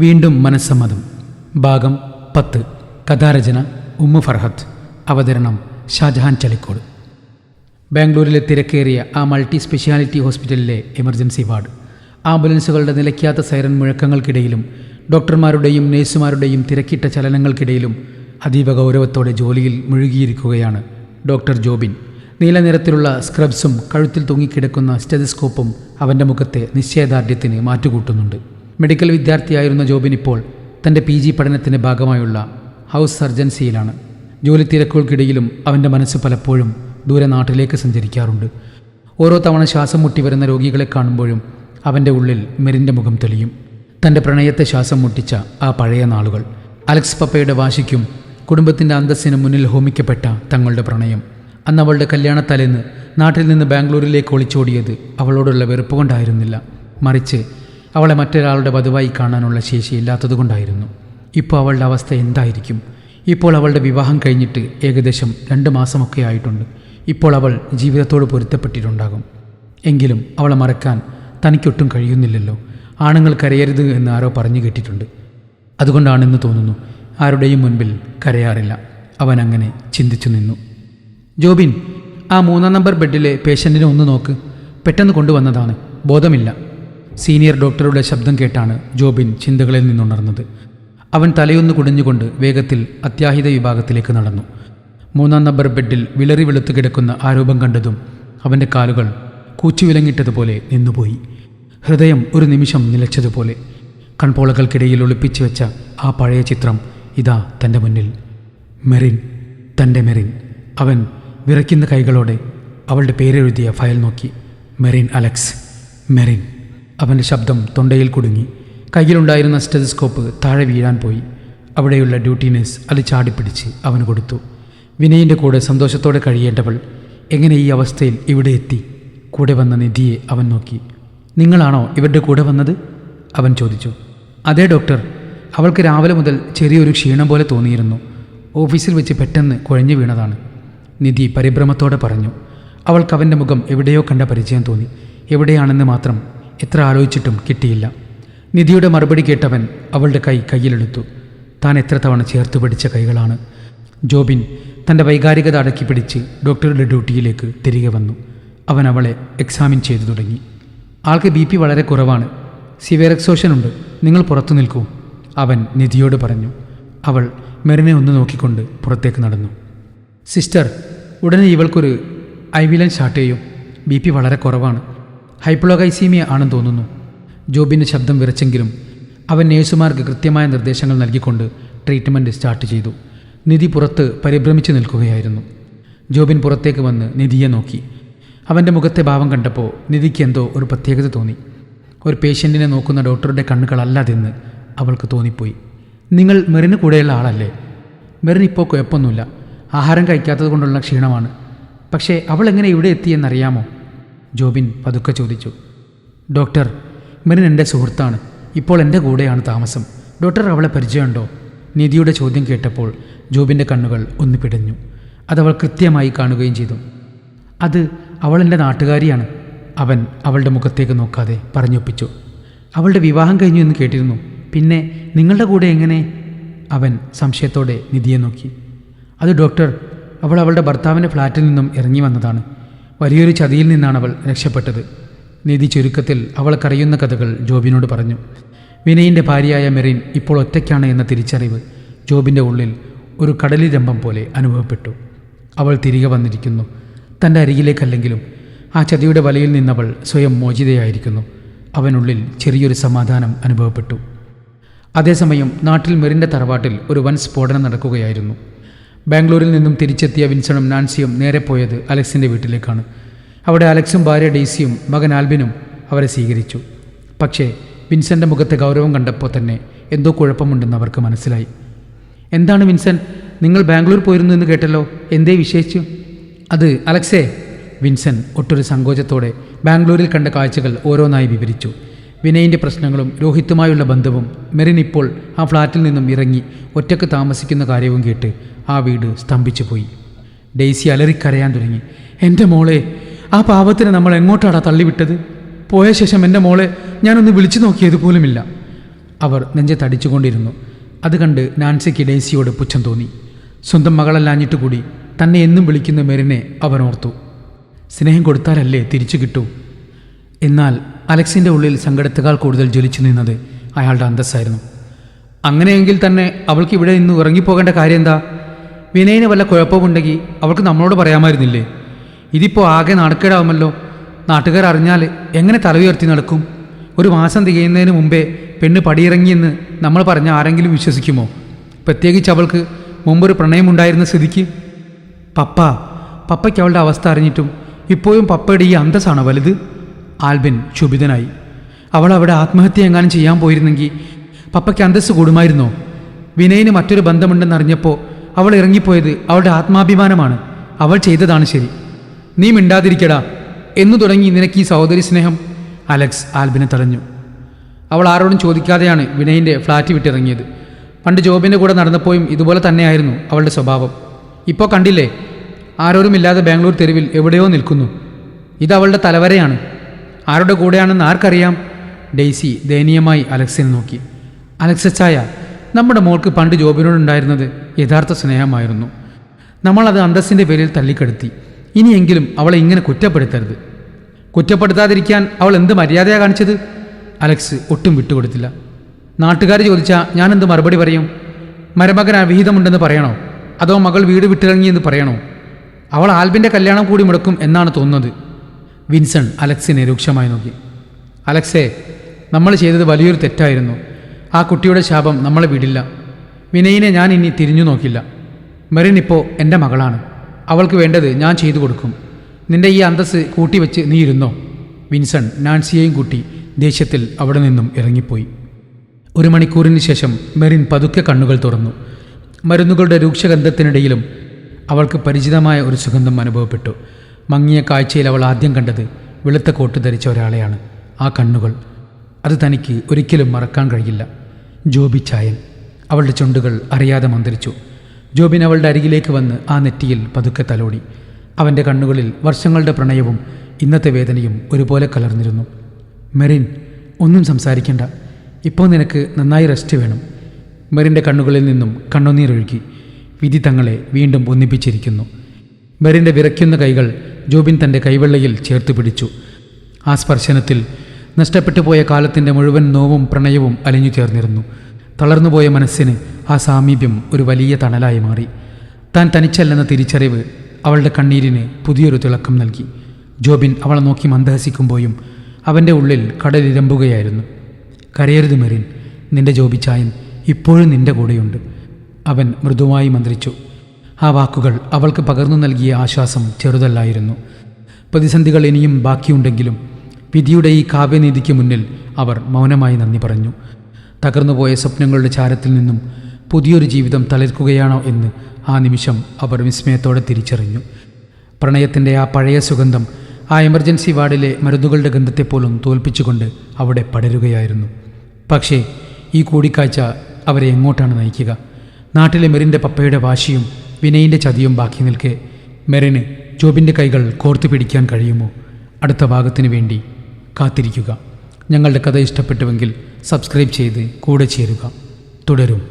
വീണ്ടും മനസ്സമ്മതം. ഭാഗം 10. കഥാരചന ഉമ്മു ഫർഹത്ത്. അവതരണം ഷാജഹാൻ ചളിക്കോട്. ബാംഗ്ലൂരിലെ തിരക്കേറിയ ആ മൾട്ടി സ്പെഷ്യാലിറ്റി ഹോസ്പിറ്റലിലെ എമർജൻസി വാർഡ്. ആംബുലൻസുകളുടെ നിലയ്ക്കാത്ത സൈറൻ മുഴക്കങ്ങൾക്കിടയിലും ഡോക്ടർമാരുടെയും നേഴ്സുമാരുടെയും തിരക്കിട്ട ചലനങ്ങൾക്കിടയിലും അതീവ ഗൗരവത്തോടെ ജോലിയിൽ മുഴുകിയിരിക്കുകയാണ് ഡോക്ടർ ജോബിൻ. നീലനിറത്തിലുള്ള സ്ക്രബ്സും കഴുത്തിൽ തൂങ്ങിക്കിടക്കുന്ന സ്റ്റെതസ്കോപ്പും അവൻ്റെ മുഖത്തെ നിശ്ചയദാർഢ്യത്തിന് മാറ്റുകൂട്ടുന്നുണ്ട്. മെഡിക്കൽ വിദ്യാർത്ഥിയായിരുന്ന ജോബിൻ ഇപ്പോൾ തൻ്റെ PG പഠനത്തിൻ്റെ ഭാഗമായുള്ള ഹൗസ് സർജൻസിയിലാണ്. ജോലി തിരക്കുകൾക്കിടയിലും അവൻ്റെ മനസ്സ് പലപ്പോഴും ദൂരെ നാട്ടിലേക്ക് സഞ്ചരിക്കാറുണ്ട്. ഓരോ തവണ ശ്വാസം മുട്ടി വരുന്ന രോഗികളെ കാണുമ്പോഴും അവൻ്റെ ഉള്ളിൽ മെറിൻ്റെ മുഖം തെളിയും. തൻ്റെ പ്രണയത്തെ ശ്വാസം മുട്ടിച്ച ആ പഴയ നാളുകൾ, അലക്സ് പപ്പയുടെ വാശിക്കും കുടുംബത്തിൻ്റെ അന്തസ്സിന് മുന്നിൽ ഹോമിക്കപ്പെട്ട തങ്ങളുടെ പ്രണയം. അന്ന് അവളുടെ കല്യാണത്തലേന്ന് നാട്ടിൽ നിന്ന് ബാംഗ്ലൂരിലേക്ക് ഒളിച്ചോടിയത് അവളോടുള്ള വെറുപ്പ് കൊണ്ടായിരുന്നില്ല, മറിച്ച് അവളെ മറ്റൊരാളുടെ വധുവായി കാണാനുള്ള ശേഷിയില്ലാത്തതുകൊണ്ടായിരുന്നു. ഇപ്പോൾ അവളുടെ അവസ്ഥ എന്തായിരിക്കും? ഇപ്പോൾ അവളുടെ വിവാഹം കഴിഞ്ഞിട്ട് ഏകദേശം 2 മാസമൊക്കെ ആയിട്ടുണ്ട്. ഇപ്പോൾ അവൾ ജീവിതത്തോട് പൊരുത്തപ്പെട്ടിട്ടുണ്ടാകും. എങ്കിലും അവളെ മറക്കാൻ തനിക്കൊട്ടും കഴിയുന്നില്ലല്ലോ. ആണുങ്ങൾ കരയരുത് എന്ന് ആരോ പറഞ്ഞു കേട്ടിട്ടുണ്ട്. അതുകൊണ്ടാണെന്ന് തോന്നുന്നു ആരുടെയും മുൻപിൽ കരയാറില്ല. അവൻ അങ്ങനെ ചിന്തിച്ചു നിന്നു. ജോബിൻ, ആ 3-ാം നമ്പർ ബെഡിലെ പേഷ്യൻറ്റിനെ ഒന്ന് നോക്ക്. പെട്ടെന്ന് കൊണ്ടുവന്നതാണ്, ബോധമില്ല. സീനിയർ ഡോക്ടറുടെ ശബ്ദം കേട്ടാണ് ജോബിൻ ചിന്തകളിൽ നിന്നുണർന്നത്. അവൻ തലയൊന്ന് കുടഞ്ഞുകൊണ്ട് വേഗത്തിൽ അത്യാഹിത വിഭാഗത്തിലേക്ക് നടന്നു. 3-ാം നമ്പർ ബെഡിൽ വിളറി വെളുത്തു കിടക്കുന്ന ആരൂപം കണ്ടതും അവൻ്റെ കാലുകൾ കൂച്ചുവിലങ്ങിട്ടതുപോലെ നിന്നുപോയി. ഹൃദയം ഒരു നിമിഷം നിലച്ചതുപോലെ. കൺപോളകൾക്കിടയിൽ ഒളിപ്പിച്ചു വെച്ച ആ പഴയ ചിത്രം ഇതാ തൻ്റെ മുന്നിൽ. മെറിൻ, തൻ്റെ മെറിൻ. അവൻ വിറയ്ക്കുന്ന കൈകളോടെ അവളുടെ പേരെഴുതിയ ഫയൽ നോക്കി. മെറിൻ അലക്സ്, മെറിൻ. അവൻ്റെ ശബ്ദം തൊണ്ടയിൽ കുടുങ്ങി. കയ്യിലുണ്ടായിരുന്ന സ്റ്റെതസ്കോപ്പ് താഴെ വീഴാൻ പോയി. അവിടെയുള്ള ഡ്യൂട്ടി നേഴ്സ് അത് ചാടിപ്പിടിച്ച് അവന് കൊടുത്തു. വിനയിൻ്റെ കൂടെ സന്തോഷത്തോടെ കഴിയേണ്ടവൾ എങ്ങനെ ഈ അവസ്ഥയിൽ ഇവിടെ എത്തി? കൂടെ വന്ന നിധിയെ അവൻ നോക്കി. നിങ്ങളാണോ ഇവരുടെ കൂടെ വന്നത്? അവൻ ചോദിച്ചു. അതെ ഡോക്ടർ. അവൾക്ക് രാവിലെ മുതൽ ചെറിയൊരു ക്ഷീണം പോലെ തോന്നിയിരുന്നു. ഓഫീസിൽ വെച്ച് പെട്ടെന്ന് കുഴഞ്ഞു വീണതാണ്, നിധി പരിഭ്രമത്തോടെ പറഞ്ഞു. അവൾക്ക് അവൻ്റെ മുഖം എവിടെയോ കണ്ട പരിചയം തോന്നി. എവിടെയാണെന്ന് മാത്രം എത്ര ആലോചിച്ചിട്ടും കിട്ടിയില്ല. നിധിയുടെ മറുപടി കേട്ടവൻ അവളുടെ കയ്യിലെടുത്തു. താൻ എത്ര തവണ ചേർത്ത് പിടിച്ച കൈകളാണ്. ജോബിൻ തൻ്റെ വൈകാരികത അടക്കി പിടിച്ച് ഡോക്ടറുടെ ഡ്യൂട്ടിയിലേക്ക് തിരികെ വന്നു. അവൻ അവളെ എക്സാമിൻ ചെയ്തു തുടങ്ങി. ആൾക്ക് BP വളരെ കുറവാണ്, സിവിയർ എക്സോഷൻ ഉണ്ട്, നിങ്ങൾ പുറത്തു നിൽക്കൂ, അവൻ നിധിയോട് പറഞ്ഞു. അവൾ മെറിനെ ഒന്ന് നോക്കിക്കൊണ്ട് പുറത്തേക്ക് നടന്നു. സിസ്റ്റർ, ഉടനെ ഇവൾക്കൊരു IV സ്റ്റാർട്ട് ചെയ്യും. BP വളരെ കുറവാണ്, ഹൈപ്പോഗ്ലൈസീമിയ ആണെന്ന് തോന്നുന്നു. ജോബിൻ്റെ ശബ്ദം വിറച്ചെങ്കിലും അവൻ നേഴ്സുമാർക്ക് കൃത്യമായ നിർദ്ദേശങ്ങൾ നൽകിക്കൊണ്ട് ട്രീറ്റ്മെൻറ്റ് സ്റ്റാർട്ട് ചെയ്തു. നിധി പുറത്ത് പരിഭ്രമിച്ച് നിൽക്കുകയായിരുന്നു. ജോബിൻ പുറത്തേക്ക് വന്ന് നിധിയെ നോക്കി. അവൻ്റെ മുഖത്തെ ഭാവം കണ്ടപ്പോൾ നിധിക്ക് എന്തോ ഒരു പ്രത്യേകത തോന്നി. ഒരു പേഷ്യൻറ്റിനെ നോക്കുന്ന ഡോക്ടറുടെ കണ്ണുകളല്ലാതെന്ന് അവൾക്ക് തോന്നിപ്പോയി. നിങ്ങൾ മെറിന് കൂടെയുള്ള ആളല്ലേ? മെറിന് ഇപ്പോൾ കുഴപ്പമൊന്നുമില്ല, ആഹാരം കഴിക്കാത്തത് കൊണ്ടുള്ള ക്ഷീണമാണ്. പക്ഷേ അവൾ എങ്ങനെ ഇവിടെ എത്തിയെന്നറിയാമോ? ജോബിൻ പതുക്കെ ചോദിച്ചു. ഡോക്ടർ, മെറിൻ എൻ്റെ സുഹൃത്താണ്, ഇപ്പോൾ എൻ്റെ കൂടെയാണ് താമസം. ഡോക്ടർ അവളെ പരിചയമുണ്ടോ? നിധിയുടെ ചോദ്യം കേട്ടപ്പോൾ ജോബിൻ്റെ കണ്ണുകൾ ഒന്ന് പിടഞ്ഞു. അതവൾ കൃത്യമായി കാണുകയും ചെയ്തു. അത് അവളെൻ്റെ നാട്ടുകാരിയാണ്, അവൻ അവളുടെ മുഖത്തേക്ക് നോക്കാതെ പറഞ്ഞൊപ്പിച്ചു. അവളുടെ വിവാഹം കഴിഞ്ഞു എന്ന് കേട്ടിരുന്നു. പിന്നെ നിങ്ങളുടെ കൂടെ എങ്ങനെ? അവൻ സംശയത്തോടെ നിധിയെ നോക്കി. അത് ഡോക്ടർ, അവൾ അവളുടെ ഭർത്താവിൻ്റെ ഫ്ലാറ്റിൽ നിന്നും ഇറങ്ങി വന്നതാണ്. വലിയൊരു ചതിയിൽ നിന്നാണ് അവൾ രക്ഷപ്പെട്ടത്. നിധി ചുരുക്കത്തിൽ അവൾക്കറിയുന്ന കഥകൾ ജോബിനോട് പറഞ്ഞു. വിനയിൻ്റെ ഭാര്യയായ മെറിൻ ഇപ്പോൾ ഒറ്റയ്ക്കാണ് എന്ന തിരിച്ചറിവ് ജോബിൻ്റെ ഉള്ളിൽ ഒരു കടലിരമ്പം പോലെ അനുഭവപ്പെട്ടു. അവൾ തിരികെ വന്നിരിക്കുന്നു, തൻ്റെ അരികിലേക്കല്ലെങ്കിലും. ആ ചതിയുടെ വലയിൽ നിന്നവൾ സ്വയം മോചിതയായിരിക്കുന്നു. അവനുള്ളിൽ ചെറിയൊരു സമാധാനം അനുഭവപ്പെട്ടു. അതേസമയം നാട്ടിൽ മെറിൻ്റെ തറവാട്ടിൽ ഒരു വൻ സ്ഫോടനം നടക്കുകയായിരുന്നു. ബാംഗ്ലൂരിൽ നിന്നും തിരിച്ചെത്തിയ വിൻസണും നാൻസിയും നേരെ പോയത് അലക്സിൻ്റെ വീട്ടിലേക്കാണ്. അവിടെ അലക്സും ഭാര്യ ഡെയ്സിയും മകൻ ആൽബിനും അവരെ സ്വീകരിച്ചു. പക്ഷേ വിൻസൻ്റെ മുഖത്തെ ഗൗരവം കണ്ടപ്പോൾ തന്നെ എന്തോ കുഴപ്പമുണ്ടെന്ന് അവർക്ക് മനസ്സിലായി. എന്താണ് വിൻസൻ, നിങ്ങൾ ബാംഗ്ലൂർ പോയിരുന്നു എന്ന് കേട്ടല്ലോ, എന്തേ വിശേഷിച്ചു? അത് അലക്സേ, വിൻസൻ ഒട്ടൊരു സങ്കോചത്തോടെ ബാംഗ്ലൂരിൽ കണ്ട കാഴ്ചകൾ ഓരോന്നായി വിവരിച്ചു. വിനയിൻ്റെ പ്രശ്നങ്ങളും രോഹിത്തുമായുള്ള ബന്ധവും മെറിൻ ഇപ്പോൾ ആ ഫ്ലാറ്റിൽ നിന്നും ഇറങ്ങി ഒറ്റയ്ക്ക് താമസിക്കുന്ന കാര്യവും കേട്ട് ആ വീട് സ്തംഭിച്ചു പോയി. ഡെയ്സി അലറിക്കരയാൻ തുടങ്ങി. എൻ്റെ മോളെ, ആ പാവത്തിനെ നമ്മൾ എങ്ങോട്ടാടാ തള്ളിവിട്ടത്? പോയ ശേഷം എൻ്റെ മോളെ ഞാനൊന്ന് വിളിച്ചു നോക്കിയത് പോലുമില്ല. അവർ നെഞ്ചത്തടിച്ചുകൊണ്ടിരുന്നു. അത് കണ്ട് നാൻസിക്ക് ഡെയ്സിയോട് പുച്ഛം തോന്നി. സ്വന്തം മകളല്ലാഞ്ഞിട്ട് കൂടി തന്നെ എന്നും വിളിക്കുന്ന മെറിനെ അവൻ ഓർത്തു. സ്നേഹം കൊടുത്താലല്ലേ തിരിച്ചു കിട്ടൂ. എന്നാൽ അലക്സിൻ്റെ ഉള്ളിൽ സങ്കടത്തേക്കാൾ കൂടുതൽ ജ്വലിച്ചു നിന്നത് അയാളുടെ അന്തസ്സായിരുന്നു. അങ്ങനെയെങ്കിൽ തന്നെ അവൾക്ക് ഇവിടെ നിന്ന് ഇറങ്ങിപ്പോകേണ്ട കാര്യം എന്താ? വിനയന് വല്ല കുഴപ്പമുണ്ടെങ്കിൽ അവൾക്ക് നമ്മളോട് പറയാമായിരുന്നില്ലേ? ഇതിപ്പോൾ ആകെ നാണക്കേടാവുമല്ലോ. നാട്ടുകാർ അറിഞ്ഞാൽ എങ്ങനെ തല ഉയർത്തി നടക്കും? ഒരു മാസം തികയുന്നതിന് മുമ്പേ പെണ്ണ് പടിയിറങ്ങിയെന്ന് നമ്മൾ പറഞ്ഞ ആരെങ്കിലും വിശ്വസിക്കുമോ? പ്രത്യേകിച്ച് അവൾക്ക് മുമ്പൊരു പ്രണയമുണ്ടായിരുന്ന സ്ഥിതിക്ക്. പപ്പയ്ക്ക് അവളുടെ അവസ്ഥ അറിഞ്ഞിട്ടും ഇപ്പോഴും പപ്പയുടെ ഈ അന്തസ്സാണോ വലുത്? ആൽബിൻ ക്ഷുഭിതനായി. അവൾ അവിടെ ആത്മഹത്യ എങ്ങാനും ചെയ്യാൻ പോയിരുന്നെങ്കിൽ പപ്പയ്ക്ക് അന്തസ്സ് കൂടുമായിരുന്നോ? വിനയന് മറ്റൊരു ബന്ധമുണ്ടെന്നറിഞ്ഞപ്പോൾ അവൾ ഇറങ്ങിപ്പോയത് അവളുടെ ആത്മാഭിമാനമാണ്. അവൾ ചെയ്തതാണ് ശരി. നീ മിണ്ടാതിരിക്കടാ. എന്നു തുടങ്ങി നിനക്ക് ഈ സഹോദരി സ്നേഹം? അലക്സ് ആൽബിനെ തടഞ്ഞു. അവൾ ആരോടും ചോദിക്കാതെയാണ് വിനയൻ്റെ ഫ്ലാറ്റ് വിട്ടിറങ്ങിയത്. പണ്ട് ജോബിൻ്റെ കൂടെ നടന്നപ്പോഴും ഇതുപോലെ തന്നെയായിരുന്നു അവളുടെ സ്വഭാവം. ഇപ്പോൾ കണ്ടില്ലേ, ആരോരുമില്ലാതെ ബാംഗ്ലൂർ തെരുവിൽ എവിടെയോ നിൽക്കുന്നു. ഇതവളുടെ തലവരെയാണ്. ആരുടെ കൂടെയാണെന്ന് ആർക്കറിയാം? ഡെയ്സി ദയനീയമായി അലക്സിനെ നോക്കി. അലക്സച്ചായ, നമ്മുടെ മോൾക്ക് പണ്ട് ജോബിനോടുണ്ടായിരുന്നത് യഥാർത്ഥ സ്നേഹമായിരുന്നു. നമ്മളത് അന്തസ്സിൻ്റെ പേരിൽ തല്ലിക്കെടുത്തി. ഇനിയെങ്കിലും അവളെ ഇങ്ങനെ കുറ്റപ്പെടുത്തരുത്. കുറ്റപ്പെടുത്താതിരിക്കാൻ അവൾ എന്ത് മര്യാദയാണ് കാണിച്ചത്? അലക്സ് ഒട്ടും വിട്ടുകൊടുത്തില്ല. നാട്ടുകാർ ചോദിച്ചാൽ ഞാൻ എന്ത് മറുപടി പറയും? മരുമകൻ അവിഹിതമുണ്ടെന്ന് പറയണോ? അതോ മകൾ വീട് വിട്ടിറങ്ങിയെന്ന് പറയണോ? അവൾ ആൽബിൻ്റെ കല്യാണം കൂടി മുടക്കും എന്നാണ് തോന്നുന്നത്. വിൻസൺ അലക്സിനെ രൂക്ഷമായി നോക്കി. അലക്സേ, നമ്മൾ ചെയ്തത് വലിയൊരു തെറ്റായിരുന്നു. ആ കുട്ടിയുടെ ശാപം നമ്മളെ വിടില്ല. വിനയിനെ ഞാൻ ഇനി തിരിഞ്ഞു നോക്കില്ല. മെറിൻ ഇപ്പോൾ എൻ്റെ മകളാണ്. അവൾക്ക് വേണ്ടത് ഞാൻ ചെയ്തു കൊടുക്കും. നിന്റെ ഈ അന്തസ്സ് കൂട്ടിവെച്ച് നീ ഇരുന്നോ? വിൻസൺ നാൻസിയെയും കൂട്ടി ദേഷ്യത്തിൽ അവിടെ നിന്നും ഇറങ്ങിപ്പോയി. 1 മണിക്കൂറിന് ശേഷം മെറിൻ പതുക്കെ കണ്ണുകൾ തുറന്നു. മരുന്നുകളുടെ രൂക്ഷഗന്ധത്തിനിടയിലും അവൾക്ക് പരിചിതമായ ഒരു സുഗന്ധം അനുഭവപ്പെട്ടു. മങ്ങിയ കാഴ്ചയിൽ അവൾ ആദ്യം കണ്ടത് വെളുത്ത കോട്ട് ധരിച്ച ഒരാളെയാണ്. ആ കണ്ണുകൾ, അത് തനിക്ക് ഒരിക്കലും മറക്കാൻ കഴിയില്ല. ജോബി ചായൻ. അവളുടെ ചുണ്ടുകൾ അറിയാതെ മന്ത്രിച്ചു. ജോബിൻ അവളുടെ അരികിലേക്ക് വന്ന് ആ നെറ്റിയിൽ പതുക്കെ തലോടി. അവൻ്റെ കണ്ണുകളിൽ വർഷങ്ങളുടെ പ്രണയവും ഇന്നത്തെ വേദനയും ഒരുപോലെ കലർന്നിരുന്നു. മെറിൻ, ഒന്നും സംസാരിക്കേണ്ട. ഇപ്പോൾ നിനക്ക് നന്നായി റെസ്റ്റ് വേണം. മെറിൻ്റെ കണ്ണുകളിൽ നിന്നും കണ്ണുനീരൊഴുകി. വിധി തങ്ങളെ വീണ്ടും ഒന്നിപ്പിച്ചിരിക്കുന്നു. മെറിൻ്റെ വിറയ്ക്കുന്ന കൈകൾ ജോബിൻ തൻ്റെ കൈവെള്ളയിൽ ചേർത്ത് പിടിച്ചു. ആ സ്പർശനത്തിൽ നഷ്ടപ്പെട്ടു പോയ കാലത്തിൻ്റെ മുഴുവൻ നോവും പ്രണയവും അലിഞ്ഞു ചേർന്നിരുന്നു. തളർന്നുപോയ മനസ്സിന് ആ സാമീപ്യം ഒരു വലിയ തണലായി മാറി. താൻ തനിച്ചല്ലെന്ന തിരിച്ചറിവ് അവളുടെ കണ്ണീരിന് പുതിയൊരു തിളക്കം നൽകി. ജോബിൻ അവളെ നോക്കി മന്ദഹസിക്കുമ്പോഴും അവൻ്റെ ഉള്ളിൽ കടലിരമ്പുകയായിരുന്നു. കരയരുത് മെറിൻ, നിന്റെ ജോബി ചായൻ ഇപ്പോഴും നിന്റെ കൂടെയുണ്ട്. അവൻ മൃദുവായി മന്ത്രിച്ചു. ആ വാക്കുകൾ അവൾക്ക് പകർന്നു നൽകിയ ആശ്വാസം ചെറുതല്ലായിരുന്നു. പ്രതിസന്ധികൾ ഇനിയും ബാക്കിയുണ്ടെങ്കിലും വിധിയുടെ ഈ കാവ്യനീതിക്ക് മുന്നിൽ അവർ മൗനമായി നന്ദി പറഞ്ഞു. തകർന്നുപോയ സ്വപ്നങ്ങളുടെ ചാരത്തിൽ നിന്നും പുതിയൊരു ജീവിതം തളിർക്കുകയാണോ എന്ന് ആ നിമിഷം അവർ വിസ്മയത്തോടെ തിരിച്ചറിഞ്ഞു. പ്രണയത്തിൻ്റെ ആ പഴയ സുഗന്ധം ആ എമർജൻസി വാർഡിലെ മരുന്നുകളുടെ ഗന്ധത്തെപ്പോലും തോൽപ്പിച്ചുകൊണ്ട് അവിടെ പടരുകയായിരുന്നു. പക്ഷേ ഈ കൂടിക്കാഴ്ച അവരെ എങ്ങോട്ടാണ് നയിക്കുക? നാട്ടിലെ മെറിൻ്റെ പപ്പയുടെ വാശിയും വിനയിൻ്റെ ചതിയും ബാക്കി നിൽക്കെ മെറിന് ജോബിൻ്റെ കൈകൾ കോർത്തു പിടിക്കാൻ കഴിയുമോ? അടുത്ത ഭാഗത്തിനു വേണ്ടി കാത്തിരിക്കുക. ഞങ്ങളുടെ കഥ ഇഷ്ടപ്പെട്ടുവെങ്കിൽ സബ്സ്ക്രൈബ് ചെയ്ത് കൂടെ ചേരുക. തുടരും.